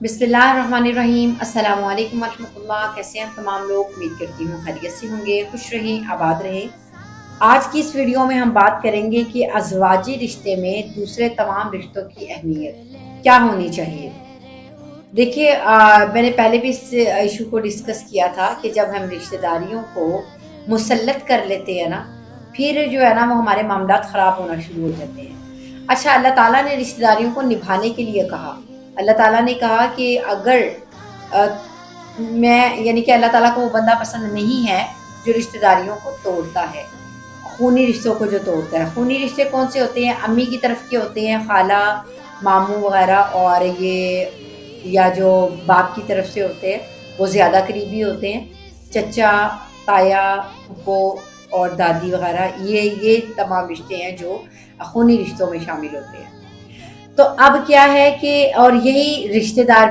बिस्मिल्लाहिर्रहमानिर्रहीम। अस्सलामु अलैकुम वरहमतुल्लाह। कैसे हैं तमाम लोग? उम्मीद करती हूँ खैरियत से होंगे, खुश रहें, आबाद रहें। आज की इस वीडियो में हम बात करेंगे कि अज़वाजी रिश्ते में दूसरे तमाम रिश्तों की अहमियत क्या होनी चाहिए। देखिए, मैंने पहले भी इस इशू को डिस्कस किया था कि जब हम रिश्तेदारियों को मुसल्लत कर लेते हैं ना, फिर जो है ना वो हमारे मामलात ख़राब होना शुरू हो जाते हैं। अच्छा, अल्लाह ताला ने रिश्तेदारियों को निभाने के लिए कहा। अल्लाह ताला ने कहा कि अगर अ, मैं यानी कि अल्लाह ताला को वो बंदा पसंद नहीं है जो रिश्तेदारियों को तोड़ता है, खूनी रिश्तों को जो तोड़ता है। खूनी रिश्ते कौन से होते हैं? अम्मी की तरफ के होते हैं, खाला, मामू वगैरह, और ये या जो बाप की तरफ से होते हैं वो ज़्यादा करीबी होते हैं। चचा, ताया, फूफो और दादी वगैरह, ये तमाम रिश्ते हैं जो खूनी रिश्तों में शामिल होते हैं। तो अब क्या है कि और यही रिश्तेदार